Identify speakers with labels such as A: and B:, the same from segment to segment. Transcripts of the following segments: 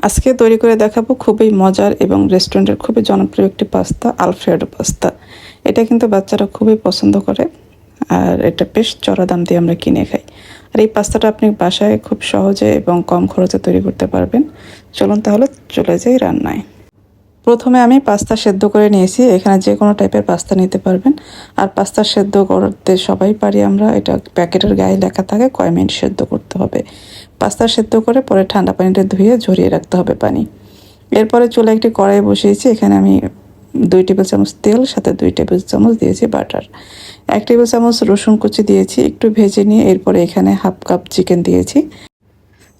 A: আজকে তৈরি করে দেখাবো খুবই মজার এবং রেস্টুরেন্টের খুবই জনপ্রিয় একটি পাস্তা, আলফ্রেডো পাস্তা। এটা কিন্তু বাচ্চারা খুবই পছন্দ করে, আর এটা বেশ চড়া দাম দিয়ে আমরা কিনে খাই। আর এই পাস্তাটা আপনি বাসায় খুব সহজে এবং কম খরচে তৈরি করতে পারবেন। চলুন তাহলে চলে যাই রান্নায়। প্রথমে আমি পাস্তা সেদ্ধ করে নিয়েছি। এখানে যে কোনো টাইপের পাস্তা নিতে পারবেন। আর পাস্তা সেদ্ধ করতে সবাই পারি আমরা, এটা প্যাকেটের গায়ে লেখা থাকে কয় মিনিট সেদ্ধ করতে হবে। পাস্তা সেদ্ধ করে পরে ঠান্ডা পানিতে ধুয়ে ঝরিয়ে রাখতে হবে পানি। এরপরে চুলে একটি কড়াই বসিয়েছি। এখানে আমি 2 টেবিল চামচ তেল, সাথে 2 টেবিল চামচ দিয়েছি বাটার। 1 টেবিল চামচ রসুন কুচি দিয়েছি, একটু ভেজে নিয়ে এরপরে এখানে হাফ কাপ চিকেন দিয়েছি।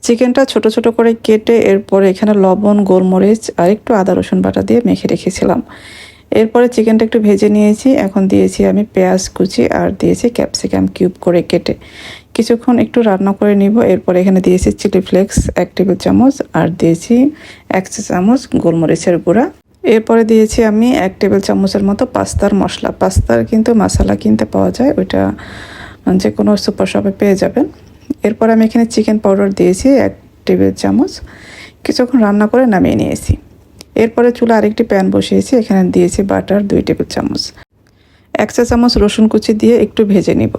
A: চিকেনটা ছোট ছোট করে কেটে এরপরে এখানে লবণ, গোলমরিচ আর একটু আদা রসুন বাটা দিয়ে মেখে রেখেছিলাম। এরপরে চিকেনটা একটু ভেজে নিয়েছি। এখন দিয়েছি আমি পেঁয়াজ কুচি আর দিয়েছি ক্যাপসিকাম কিউব করে কেটে। কিছুক্ষণ একটু রান্না করে নিব। এরপর এখানে দিয়েছি চিলি ফ্লেক্স 1 টেবিল চামচ আর দিয়েছি 1 চা চামচ গোলমরিচের গুঁড়া। এরপরে দিয়েছি আমি 1 টেবিল চামচের মতো পাস্তার মশলা। পাস্তার কিন্তু মশলা কিনতে পাওয়া যায়, ওইটা যে কোনো সুপার শপে পেয়ে যাবেন। এরপর আমি এখানে চিকেন পাউডার দিয়েছি 1 টেবিল চামচ। কিছুক্ষণ রান্না করে নামিয়ে নিয়েছি। এরপরে চুলা আরেকটি প্যান বসিয়েছি। এখানে দিয়েছি বাটার 2 টেবিল চামচ। 1 চা চামচ রসুন কুচি দিয়ে একটু ভেজে নিব।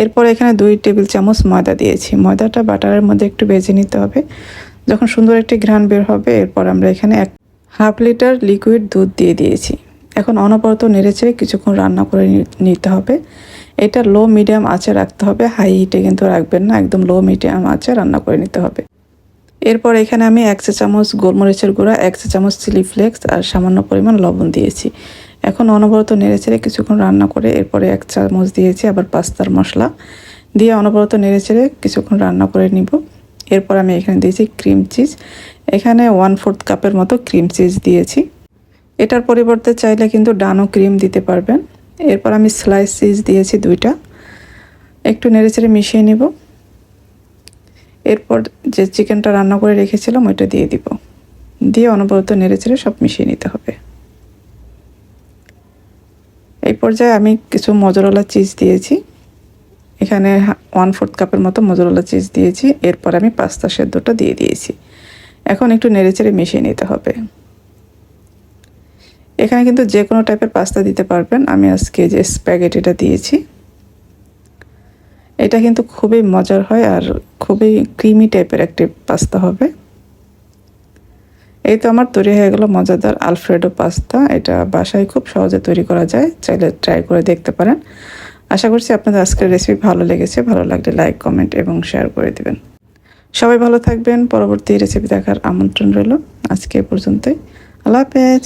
A: এরপর এখানে 2 টেবিল চামচ ময়দা দিয়েছি। ময়দাটা বাটারের মধ্যে একটু ভেজে নিতে হবে। যখন সুন্দর একটি ঘ্রাণ বের হবে, এরপর আমরা এখানে হাফ লিটার লিকুইড দুধ দিয়ে দিয়েছি। এখন অনবরত নেড়েচেড়ে কিছুক্ষণ রান্না করে নিতে হবে। এটা লো মিডিয়াম আঁচে রাখতে হবে, হাই হিটে কিন্তু রাখবেন না, একদম লো মিডিয়াম আঁচে রান্না করে নিতে হবে। এরপর এখানে আমি 1 চা চামচ গোলমরিচের গুঁড়া, 1 চা চামচ চিলি ফ্লেক্স আর সামান্য পরিমাণ লবণ দিয়েছি। এখন অনবরত নেড়েচেড়ে কিছুক্ষণ রান্না করে এরপরে 1 চামচ দিয়েছি আবার পাস্তার মশলা দিয়ে অনবরত নেড়েচেড়ে কিছুক্ষণ রান্না করে নিব। এরপর আমি এখানে দিয়েছি ক্রিম চিজ। এখানে 1/4 কাপের মতো ক্রিম চিজ দিয়েছি। এটার পরিবর্তে চাইলে কিন্তু ডানো ক্রিম দিতে পারবেন। এরপর আমি স্লাইস চিজ দিয়েছি 2টা। একটু নেড়েচেড়ে মিশিয়ে নিব। এরপর যে চিকেনটা রান্না করে রেখেছিলাম ওইটা দিয়ে দিব, দিয়ে অনবরত নেড়েচেড়ে সব মিশিয়ে নিতে হবে। এই পর্যায়ে আমি কিছু মজরেলা চিজ দিয়েছি। এখানে 1/4 কাপের মতো মজরেলা চিজ দিয়েছি। এরপর আমি পাস্তা সেদ্ধটা দিয়ে দিয়েছি। এখন একটু নেড়েচেড়ে মিশিয়ে নিতে হবে। এখানে কিন্তু যে কোনো টাইপের পাস্তা দিতে পারবেন। আমি আজকে যে স্প্যাগেটিটা দিয়েছি, এটা কিন্তু খুবই মজার হয় আর খুবই ক্রিমি টাইপের একটি পাস্তা হবে। এই তো আমার তৈরি হয়ে গেল মজাদার আলফ্রেডো পাস্তা। এটা বাসায় খুব সহজে তৈরি করা যায়, চাইলে ট্রাই করে দেখতে পারেন। আশা করছি আপনাদের আজকের রেসিপি ভালো লেগেছে। ভালো লাগলে লাইক, কমেন্ট এবং শেয়ার করে দিবেন। সবাই ভালো থাকবেন। পরবর্তী রেসিপি দেখার আমন্ত্রণ রইল। আজকে এ পর্যন্তই। আল্লাহ হাফেজ।